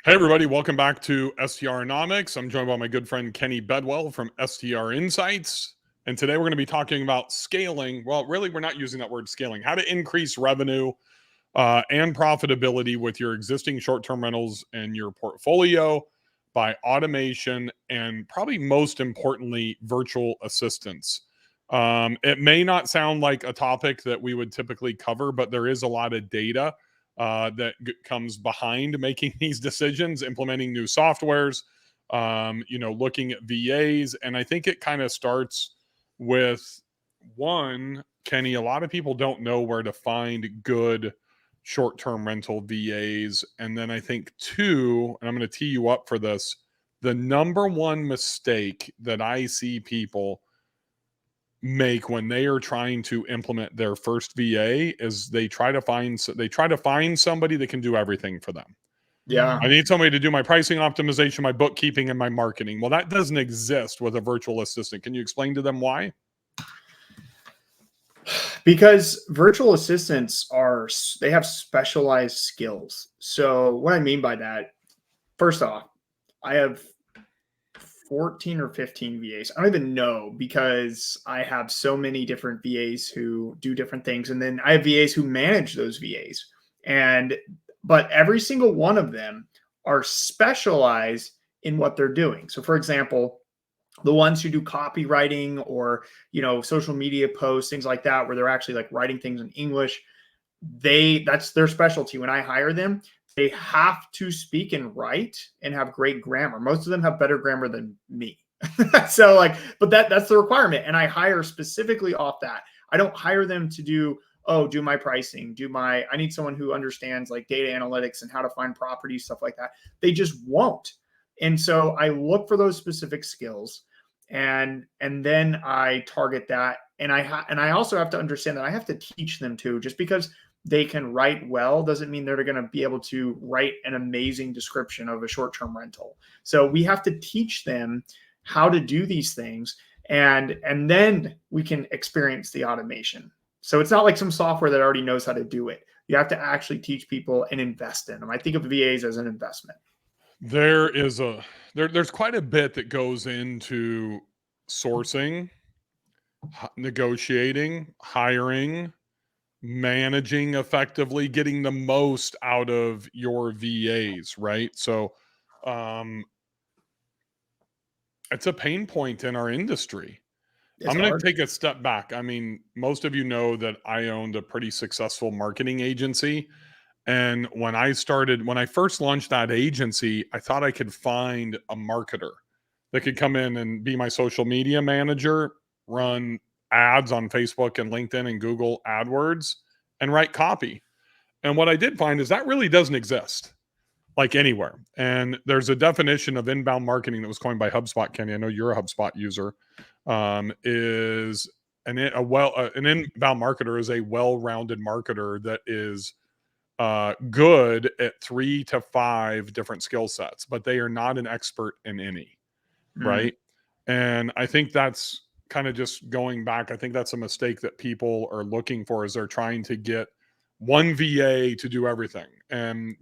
Hey, everybody, welcome back to STRnomics. I'm joined by my good friend Kenny Bedwell from STR Insights. And today we're going to be talking about scaling. Well, really, we're not using that word scaling, how to increase revenue and profitability with your existing short term rentals and your portfolio by automation and probably most importantly, virtual assistants. It may not sound like a topic that we would typically cover, but there is a lot of data that comes behind making these decisions, implementing new softwares, looking at VAs. And I think it kind of starts with one, Kenny, a lot of people don't know where to find good short-term rental VAs. And then I think two, and I'm going to tee you up for this, the number one mistake that I see people make when they are trying to implement their first VA is they try to find somebody that can do everything for them. Yeah. I need somebody to do my pricing optimization, my bookkeeping, and my marketing. Well, that doesn't exist with a virtual assistant. Can you explain to them why? Because virtual assistants they have specialized skills. So what I mean by that, first off, I have 14 or 15 VAs. I don't even know because I have so many different VAs who do different things. And then I have VAs who manage those VAs. But every single one of them are specialized in what they're doing. So for example, the ones who do copywriting or social media posts, things like that, where they're actually like writing things in English, that's their specialty. When I hire them, they have to speak and write and have great grammar. Most of them have better grammar than me. So but that's the requirement, and I hire specifically off that. I don't hire them to do my pricing, I need someone who understands like data analytics and how to find properties, stuff like that. They just won't. And so I look for those specific skills, and then I target that. And I also have to understand that I have to teach them too. Just because they can write well doesn't mean they're going to be able to write an amazing description of a short-term rental. So we have to teach them how to do these things, and then we can experience the automation. So it's not like some software that already knows how to do it. You have to actually teach people and invest in them. I think of VAs as an investment. There's quite a bit that goes into sourcing, negotiating, hiring, managing effectively, getting the most out of your VAs, right? So it's a pain point in our industry. I'm going to take a step back. I mean, most of you know that I owned a pretty successful marketing agency. And when I first launched that agency, I thought I could find a marketer that could come in and be my social media manager, run ads on Facebook and LinkedIn and Google AdWords, and write copy. And what I did find is that really doesn't exist like anywhere. And there's a definition of inbound marketing that was coined by HubSpot, Kenny. I know you're a HubSpot user. Is an inbound marketer is a well-rounded marketer that is good at 3 to 5 different skill sets, but they are not an expert in any, right? And I think that's kind of just going back. I think that's a mistake that people are looking for, is they're trying to get one VA to do everything. And,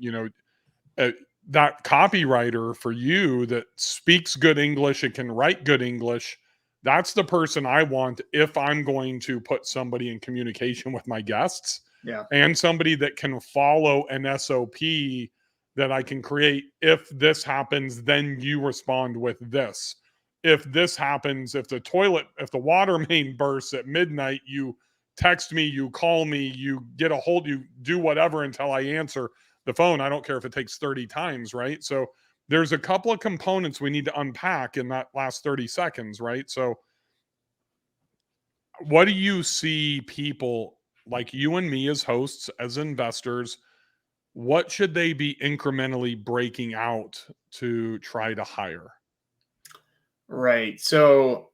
that copywriter for you that speaks good English and can write good English, that's the person I want if I'm going to put somebody in communication with my guests. Yeah. And somebody that can follow an SOP that I can create. If this happens, then you respond with this. If this happens, if the water main bursts at midnight, you text me, you call me, you get a hold, you do whatever until I answer the phone. I don't care if it takes 30 times, right? So there's a couple of components we need to unpack in that last 30 seconds, right? So what do you see people like you and me as hosts, as investors, what should they be incrementally breaking out to try to hire? Right. So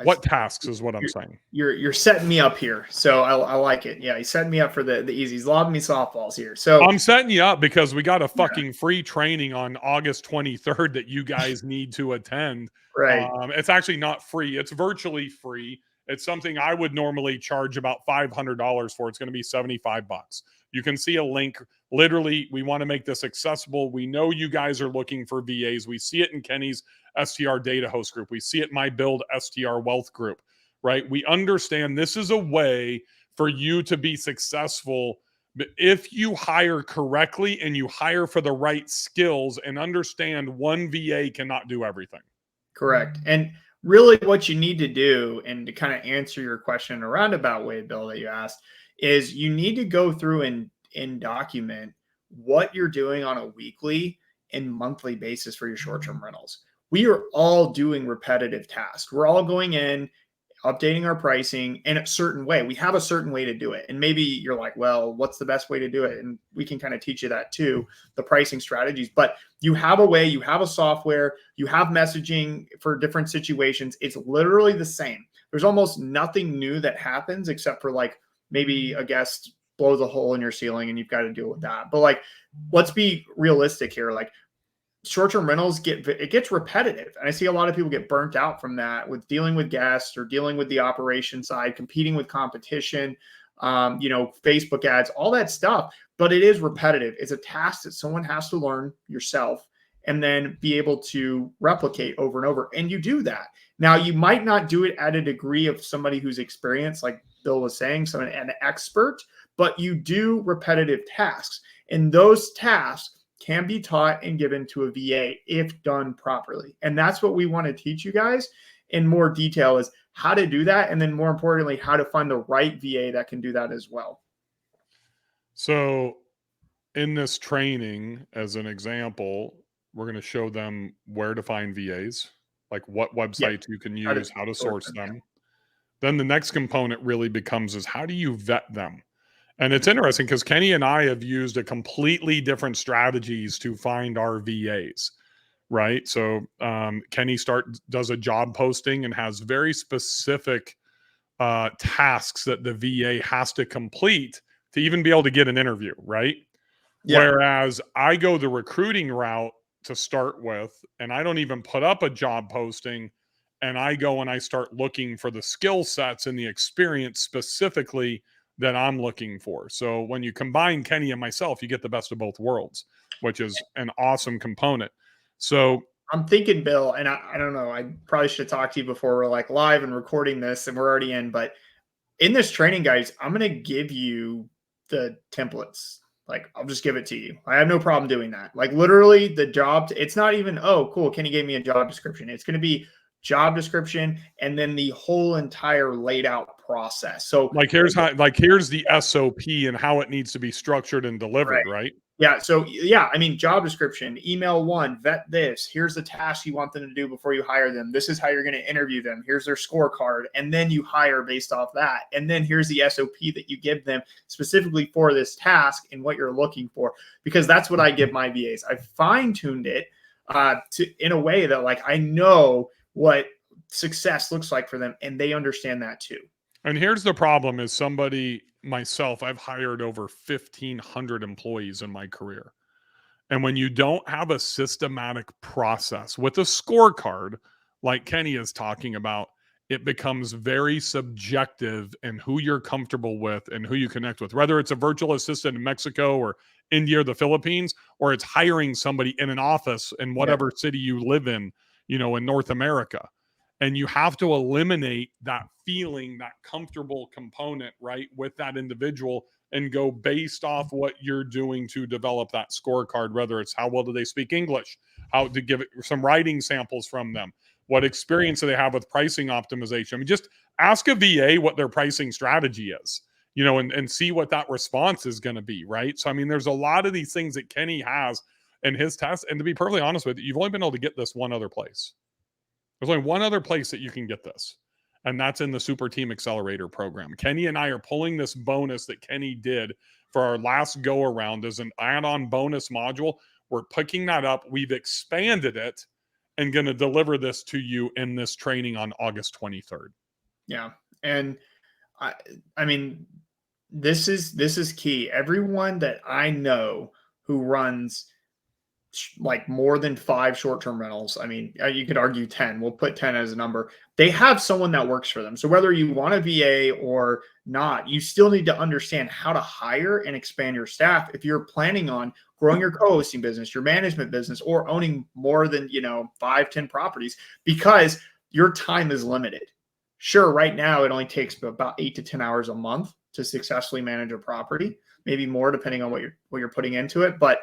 what tasks is what I'm saying. You're setting me up here, so I like it. Yeah, he's setting me up for the easies, lobbing me softballs here. So I'm setting you up because we got a fucking free training on August 23rd that you guys need to attend. Right. It's actually not free; it's virtually free. It's something I would normally charge about $500 for. It's going to be $75. You can see a link. Literally, we want to make this accessible. We know you guys are looking for VAs. We see it in Kenny's STR data host group. We see it in my build STR wealth group, right? We understand this is a way for you to be successful. But if you hire correctly and you hire for the right skills and understand one VA cannot do everything. Correct. And really what you need to do, and to kind of answer your question in a roundabout way, Bill, that you asked, is you need to go through and document what you're doing on a weekly and monthly basis for your short-term rentals. We are all doing repetitive tasks. We're all going in, updating our pricing in a certain way. We have a certain way to do it. And maybe you're like, well, what's the best way to do it? And we can kind of teach you that too, the pricing strategies. But you have a way, you have a software, you have messaging for different situations. It's literally the same. There's almost nothing new that happens except for like maybe a guest blows a hole in your ceiling and you've got to deal with that. But like, let's be realistic here. Like, short-term rentals gets repetitive, and I see a lot of people get burnt out from that with dealing with guests or dealing with the operation side, competing with competition, Facebook ads, all that stuff. But it is repetitive. It's a task that someone has to learn yourself and then be able to replicate over and over. And you do that. Now, you might not do it at a degree of somebody who's experienced, like Bill was saying, an expert, but you do repetitive tasks, and those tasks can be taught and given to a VA if done properly. And that's what we want to teach you guys in more detail, is how to do that. And then more importantly, how to find the right VA that can do that as well. So in this training, as an example, we're going to show them where to find VAs, like what websites you can use, how to source them. Then the next component really becomes is how do you vet them? And it's interesting because Kenny and I have used a completely different strategies to find our VAs, right? So Kenny does a job posting and has very specific tasks that the VA has to complete to even be able to get an interview, right? Yeah. Whereas I go the recruiting route to start with, and I don't even put up a job posting, and I go and I start looking for the skill sets and the experience specifically that I'm looking for. So when you combine Kenny and myself, you get the best of both worlds, which is an awesome component. So I'm thinking, Bill, and I don't know, I probably should talk to you before we're like live and recording this and we're already in, but in this training, guys, I'm going to give you the templates. Like, I'll just give it to you. I have no problem doing that. Like, literally the job, it's not even, oh, cool, Kenny gave me a job description. It's going to be job description and then the whole entire laid out process. So like here's the SOP and how it needs to be structured and delivered, right? Yeah. So yeah, I mean, job description, email one, vet this. Here's the task you want them to do before you hire them. This is how you're going to interview them. Here's their scorecard. And then you hire based off that. And then here's the SOP that you give them specifically for this task and what you're looking for, because that's what I give my VAs. I fine-tuned it in a way that like I know what success looks like for them, and they understand that too. And here's the problem is myself, I've hired over 1,500 employees in my career. And when you don't have a systematic process with a scorecard, like Kenny is talking about, it becomes very subjective in who you're comfortable with and who you connect with, whether it's a virtual assistant in Mexico or India or the Philippines, or it's hiring somebody in an office in whatever city you live in, in North America. And you have to eliminate that feeling, that comfortable component, right, with that individual and go based off what you're doing to develop that scorecard, whether it's how well do they speak English, how to give it some writing samples from them, what experience do they have with pricing optimization. I mean, just ask a VA what their pricing strategy is, and see what that response is going to be, right? So, I mean, there's a lot of these things that Kenny has in his test. And to be perfectly honest with you, you've only been able to get this one other place. There's only one other place that you can get this, and that's in the Super Team Accelerator program. Kenny and I are pulling this bonus that Kenny did for our last go around as an add-on bonus module. We're picking that up. We've expanded it and going to deliver this to you in this training on August 23rd. Yeah. And I mean, this is key. Everyone that I know who runs like more than 5 short-term rentals. I mean, you could argue 10. We'll put 10 as a number. They have someone that works for them. So whether you want a VA or not, you still need to understand how to hire and expand your staff if you're planning on growing your co-hosting business, your management business, or owning more than, 5, 10 properties, because your time is limited. Sure, right now it only takes about 8 to 10 hours a month to successfully manage a property, maybe more depending on what you're putting into it. But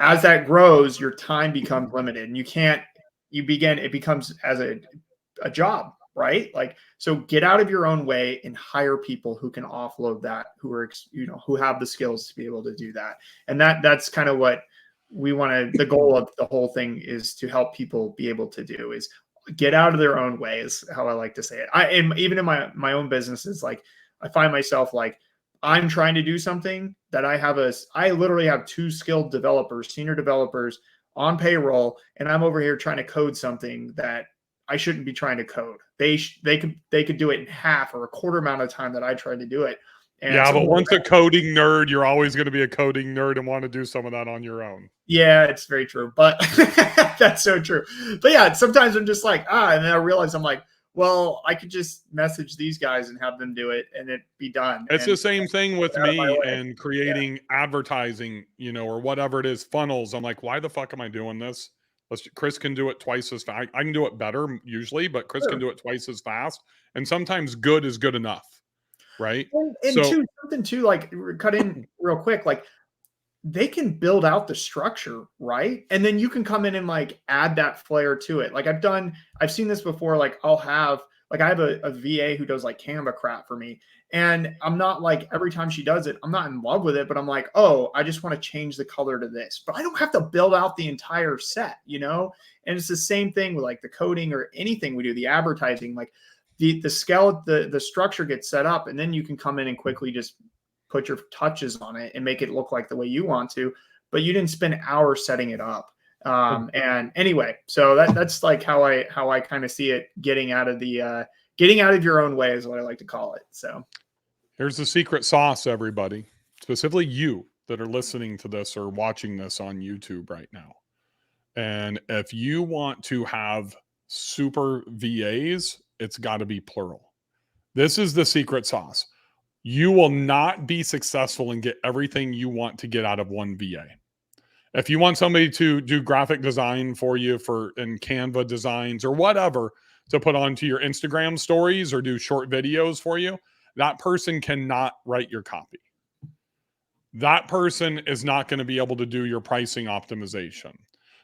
as that grows, your time becomes limited, and it becomes as a job, right? Like, so get out of your own way and hire people who can offload that, who have the skills to be able to do that. And that's kind of what we want to, the goal of the whole thing is to help people be able to do is get out of their own way, is how I like to say it. And even in my own businesses, like I find myself like, I'm trying to do something that I literally have 2 skilled developers, senior developers on payroll, and I'm over here trying to code something that I shouldn't be trying to code. They could do it in half or a quarter amount of time that I tried to do it. And yeah, but once a coding nerd, you're always going to be a coding nerd and want to do some of that on your own. Yeah, it's very true. But that's so true. But yeah, sometimes I'm just like, and then I realize I'm like, well, I could just message these guys and have them do it and it be done. It's the same thing with me and creating advertising, or whatever it is, funnels. I'm like, why the fuck am I doing this? Chris can do it twice as fast. I can do it better usually, but Chris can do it twice as fast. And sometimes good is good enough. Right. And something too, like cut in real quick, like they can build out the structure, right? And then you can come in and like add that flair to it. Like I've seen this before. Like I have a VA who does like Canva crap for me. And I'm not like, every time she does it, I'm not in love with it, but I'm like, oh, I just want to change the color to this. But I don't have to build out the entire set, And it's the same thing with like the coding or anything we do, the advertising, like the structure gets set up, and then you can come in and quickly just put your touches on it and make it look like the way you want to, but you didn't spend hours setting it up. And anyway, so that's like how I kind of see it getting out of your own way is what I like to call it. So here's the secret sauce, everybody, specifically you that are listening to this or watching this on YouTube right now. And if you want to have super VAs, it's got to be plural. This is the secret sauce. You will not be successful and get everything you want to get out of one VA. If you want somebody to do graphic design for you in Canva designs or whatever to put onto your Instagram stories or do short videos for you, that person cannot write your copy. That person is not going to be able to do your pricing optimization.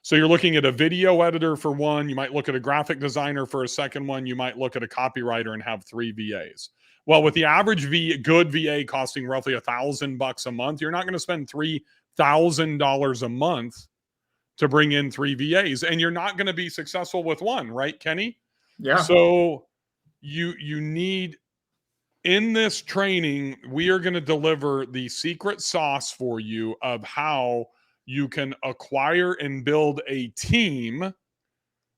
So you're looking at a video editor for one, you might look at a graphic designer for a second one, you might look at a copywriter and have 3 VAs. Well, with the average good VA costing roughly $1,000 a month, you're not going to spend $3,000 a month to bring in 3 VAs, and you're not going to be successful with one, right, Kenny? Yeah. So you need, in this training, we are going to deliver the secret sauce for you of how you can acquire and build a team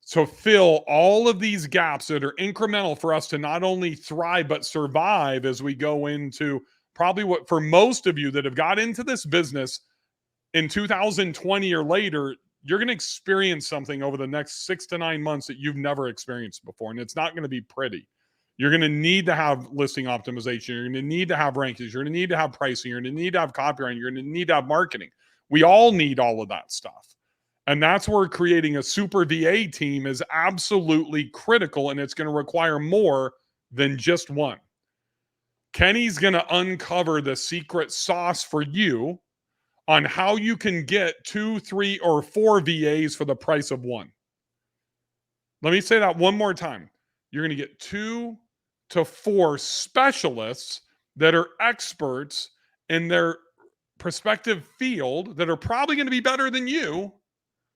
to fill all of these gaps that are incremental for us to not only thrive, but survive as we go into probably what, for most of you that have got into this business in 2020 or later, you're going to experience something over the next 6 to 9 months that you've never experienced before. And it's not going to be pretty. You're going to need to have listing optimization. You're going to need to have rankings. You're going to need to have pricing. You're going to need to have copywriting. You're going to need to have marketing. We all need all of that stuff. And that's where creating a super VA team is absolutely critical, and it's going to require more than just one. Kenny's going to uncover the secret sauce for you on how you can get 2, 3, or 4 VAs for the price of one. Let me say that one more time. You're going to get 2 to 4 specialists that are experts in their prospective field that are probably going to be better than you.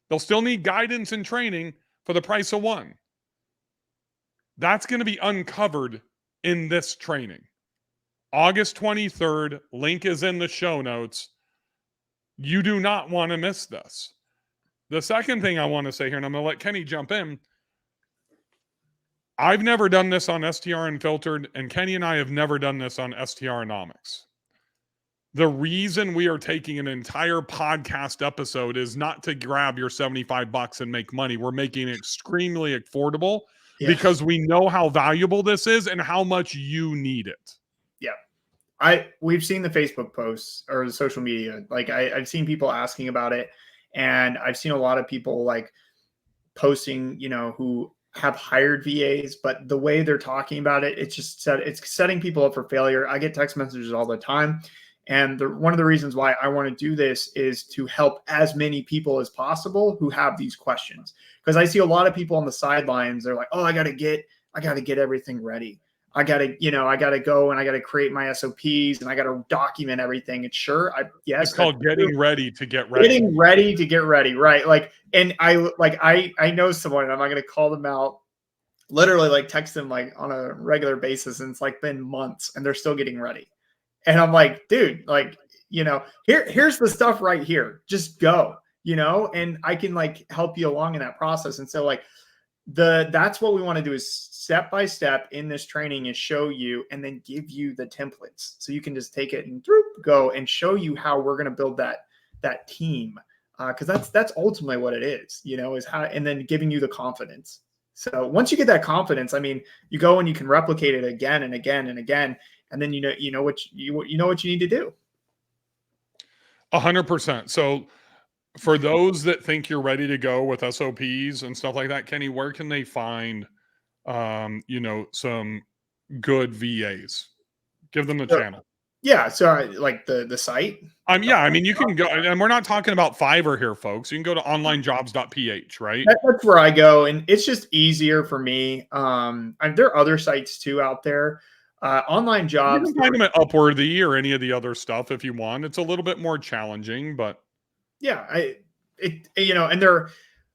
They'll still need guidance and training for the price of one. That's going to be uncovered in this training. August 23rd, link is in the show notes. You do not want to miss this. The second thing I want to say here, and I'm going to let Kenny jump in. I've never done this on STR Unfiltered, and Kenny and I have never done this on STRonomics. The reason we are taking an entire podcast episode is not to grab your $75 and make money. We're making it extremely affordable because we know how valuable this is and how much you need it. Yeah. We've seen the Facebook posts or the social media. Like I've seen people asking about it, and I've seen a lot of people like posting, who have hired VAs, but the way they're talking about it, it's setting people up for failure. I get text messages all the time. And one of the reasons why I want to do this is to help as many people as possible who have these questions. Because I see a lot of people on the sidelines. They're like, oh, I got to get everything ready. I got to go and I got to create my SOPs and I got to document everything. And sure, it's called getting ready to get ready. Getting ready to get ready, right? Like, and I know someone, and I'm not going to call them out. Literally, like text them like on a regular basis, and it's like been months, and they're still getting ready. And I'm like, dude, like, here's the stuff right here. Just go, and I can like help you along in that process. And so like that's what we want to do is step by step in this training is show you and then give you the templates so you can just take it and go and show you how we're going to build that team. Cause that's ultimately what it is, is how, and then giving you the confidence. So once you get that confidence, I mean, you go and you can replicate it again and again and again. And then, you know what you need to do. 100%. So for those that think you're ready to go with SOPs and stuff like that, Kenny, where can they find, some good VAs? Give them the channel. Yeah. So like the site. Yeah. I mean, you can go, and we're not talking about Fiverr here, folks. You can go to onlinejobs.ph, right? That's where I go. And it's just easier for me. There are other sites too out there. Online jobs. You can find them at Upworthy or any of the other stuff if you want. It's a little bit more challenging, but yeah, and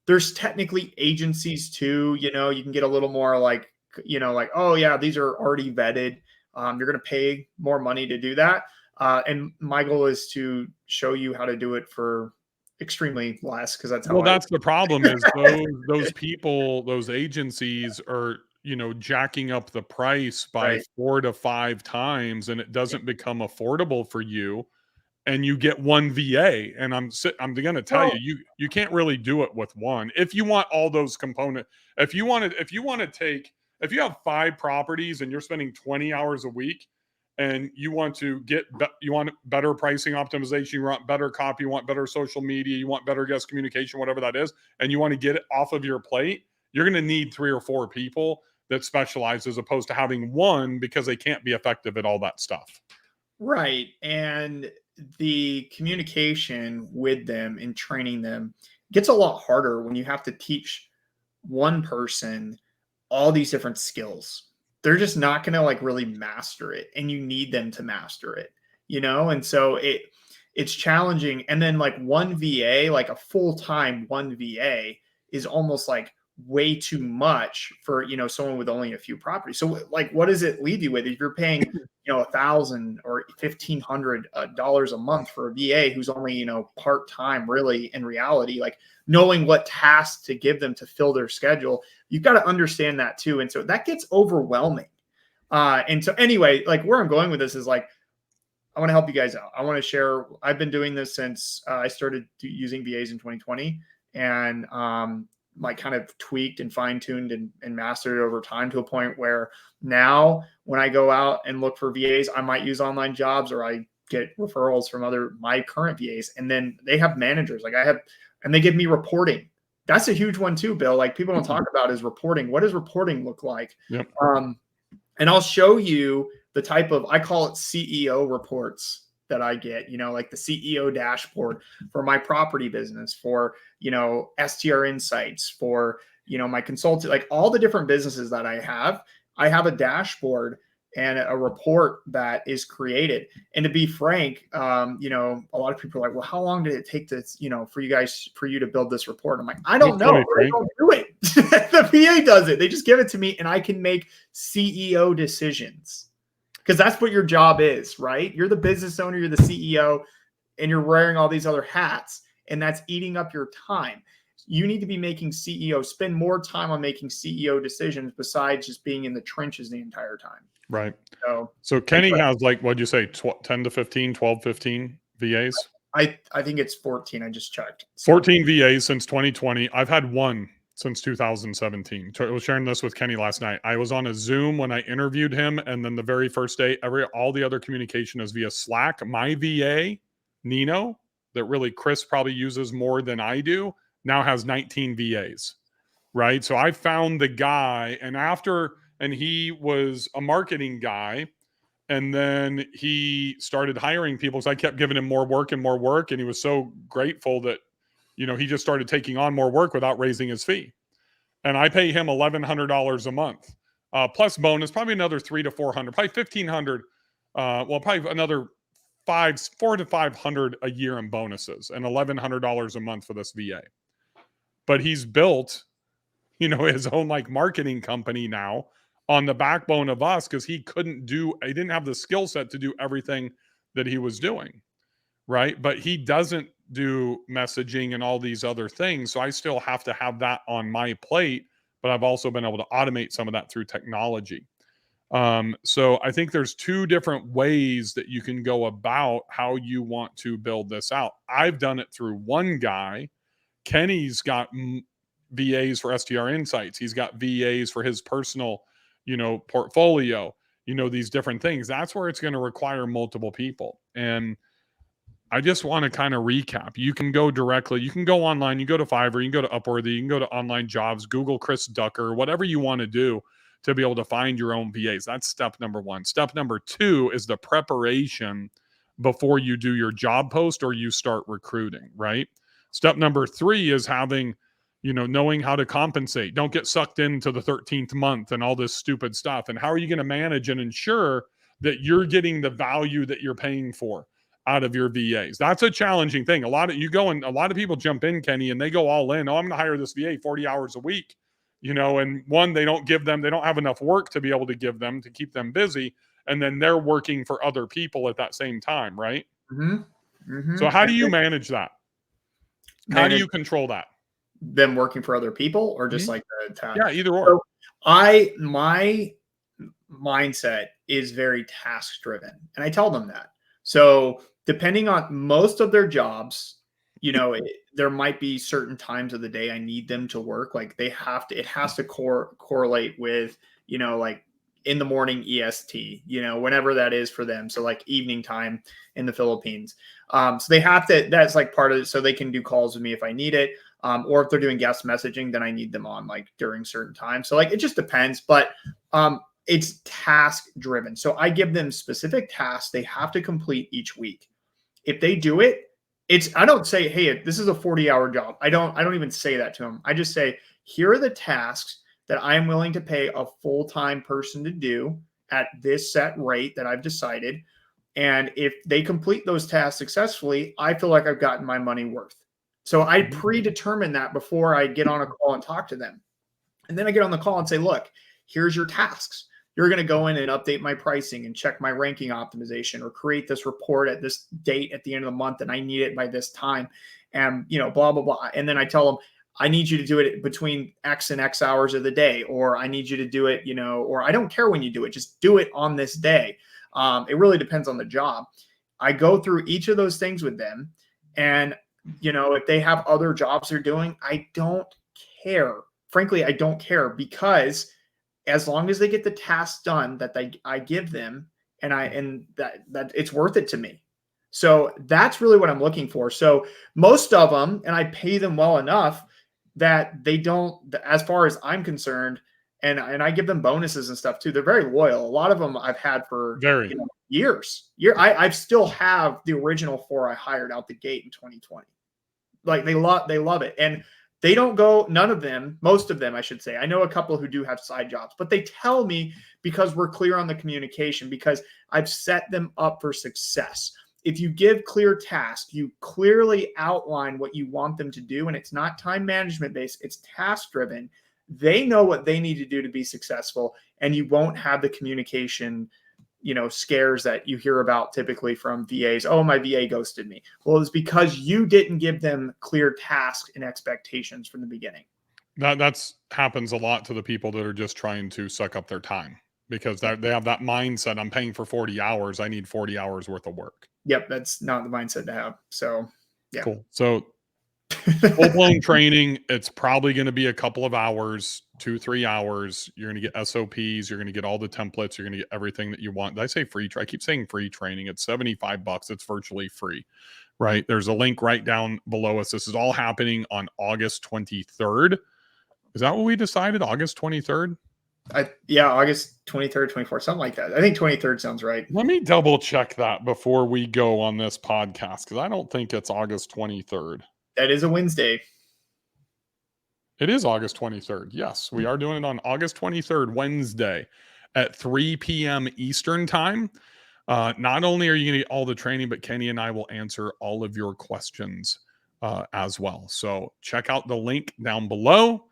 there's technically agencies too. You can get a little more like, like, oh yeah, these are already vetted. You're going to pay more money to do that. And my goal is to show you how to do it for extremely less, because that's how. Well, that's the problem is those people, those agencies are, jacking up the price by 4 to 5 times, and it doesn't become affordable for you. And you get one VA, and I'm going to tell you can't really do it with one. If you want all those components, if you have 5 properties and you're spending 20 hours a week, and you want better pricing optimization, you want better copy, you want better social media, you want better guest communication, whatever that is, and you want to get it off of your plate, you're going to need 3 or 4 people that specialize, as opposed to having one, because they can't be effective at all that stuff. Right. And the communication with them and training them gets a lot harder when you have to teach one person all these different skills. They're just not going to like really master it, and you need them to master it, and so it's challenging. And then like one VA, like a full-time one VA, is almost like way too much for someone with only a few properties. So like, what does it leave you with if you're paying $1,000 or $1,500 a month for a VA who's only part-time? Really, in reality, like knowing what tasks to give them to fill their schedule, you've got to understand that too. And so that gets overwhelming. And so anyway, like where I'm going with this is like, I want to help you guys out. I want to share. I've been doing this since I started using VAs in 2020, and like kind of tweaked and fine-tuned and mastered it over time to a point where now when I go out and look for VAs, I might use online jobs, or I get referrals from my current VAs, and then they have managers and they give me reporting. That's a huge one too, Bill. Like people don't talk about is reporting. What does reporting look like? Yep. And I'll show you the type of, I call it CEO reports that I get, like the CEO dashboard for my property business, for, STR insights, for, my consultant, like all the different businesses that I have a dashboard and a report that is created. And to be frank, a lot of people are like, well, how long did it take to, for you to build this report? I'm like, I don't know. I don't do it. The VA does it. They just give it to me and I can make CEO decisions. Because that's what your job is, right? You're the business owner, you're the CEO, and you're wearing all these other hats, and that's eating up your time. You need to be making CEO, spend more time on making CEO decisions besides just being in the trenches the entire time. Right. So Kenny has like, what'd you say, 10 to 15, 12, 15 VAs? I think it's 14. I just checked. So. 14 VAs since 2020. I've had one since 2017. I was sharing this with Kenny last night. I was on a Zoom when I interviewed him, and then the very first day, all the other communication is via Slack. My VA, Nino, that really Chris probably uses more than I do, now has 19 VAs, right? So I found the guy, and he was a marketing guy, and then he started hiring people. So I kept giving him more work, and he was so grateful that, he just started taking on more work without raising his fee. And I pay him $1,100 a month, plus bonus, probably another $300 to $400, probably $1,500. Probably another $400 to $500 a year in bonuses, and $1,100 a month for this VA. But he's built, his own like marketing company now on the backbone of us, because he didn't have the skill set to do everything that he was doing. Right. But he doesn't do messaging and all these other things. So I still have to have that on my plate, but I've also been able to automate some of that through technology. So I think there's two different ways that you can go about how you want to build this out. I've done it through one guy. Kenny's got VAs for STR Insights. He's got VAs for his personal, portfolio, these different things. That's where it's going to require multiple people. And I just want to kind of recap. You can go directly, you can go online, you go to Fiverr, you can go to Upworthy, you can go to Online Jobs, Google Chris Ducker, whatever you want to do to be able to find your own VAs. That's step number one. Step number two is the preparation before you do your job post or you start recruiting, right? Step number three is having, knowing how to compensate. Don't get sucked into the 13th month and all this stupid stuff. And how are you going to manage and ensure that you're getting the value that you're paying for out of your VAs? That's a challenging thing. A lot of people jump in, Kenny, and they go all in. Oh, I'm going to hire this VA 40 hours a week, and one, they don't have enough work to be able to give them to keep them busy. And then they're working for other people at that same time. Right. Mm-hmm. Mm-hmm. So how do you manage that? How do you control that? Them working for other people, or just like the task? Yeah, either or. So my mindset is very task driven, and I tell them that. So depending on most of their jobs, there might be certain times of the day I need them to work. Like it has to correlate with, like in the morning EST, whenever that is for them. So like evening time in the Philippines. So they have to, that's like part of it. So they can do calls with me if I need it. Or if they're doing guest messaging, then I need them on like during certain times. So like, it just depends, but, it's task driven. So I give them specific tasks they have to complete each week. If they do it, I don't say, hey, this is a 40-hour job. I don't even say that to them. I just say, here are the tasks that I am willing to pay a full-time person to do at this set rate that I've decided. And if they complete those tasks successfully, I feel like I've gotten my money worth. So I predetermine that before I get on a call and talk to them. And then I get on the call and say, look, here's your tasks. You're going to go in and update my pricing and check my ranking optimization, or create this report at this date at the end of the month, and I need it by this time, and blah, blah, blah. And then I tell them, I need you to do it between X and X hours of the day, or I need you to do it, or I don't care when you do it, just do it on this day. It really depends on the job. I go through each of those things with them. And, if they have other jobs they're doing, I don't care. Frankly, I don't care, because as long as they get the tasks done that I give them, and that it's worth it to me. So that's really what I'm looking for. So most of them, and I pay them well enough that they don't, as far as I'm concerned, and I give them bonuses and stuff too. They're very loyal. A lot of them I've had for years. I still have the original 4 I hired out the gate in 2020. Like they love it. And they don't go, none of them, most of them, I should say. I know a couple who do have side jobs, but they tell me, because we're clear on the communication, because I've set them up for success. If you give clear tasks, you clearly outline what you want them to do, and it's not time management based, it's task driven. They know what they need to do to be successful, and you won't have the communication scares that you hear about typically from VAs. Oh, my VA ghosted me. Well, it's because you didn't give them clear tasks and expectations from the beginning. That's happens a lot to the people that are just trying to suck up their time, because they have that mindset. I'm paying for 40 hours. I need 40 hours worth of work. Yep. That's not the mindset to have. So yeah. Cool. So full-blown training, it's probably going to be a couple of hours, 2-3 hours. You're going to get SOPs. You're going to get all the templates. You're going to get everything that you want. Did I say free? I keep saying free training. It's $75. It's virtually free, right? There's a link right down below us. This is all happening on August 23rd. Is that what we decided? August 23rd? August 23rd, 24th, something like that. I think 23rd sounds right. Let me double check that before we go on this podcast, because I don't think it's August 23rd. That is a Wednesday. It is August 23rd. Yes, we are doing it on August 23rd, Wednesday at 3 p.m. Eastern time. Not only are you going to get all the training, but Kenny and I will answer all of your questions as well. So check out the link down below.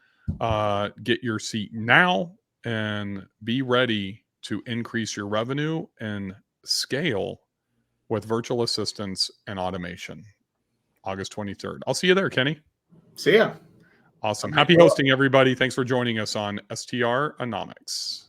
Get your seat now and be ready to increase your revenue and scale with virtual assistants and automation. August 23rd. I'll see you there, Kenny. See ya. Awesome. Happy hosting, everybody. Thanks for joining us on STR Anomics.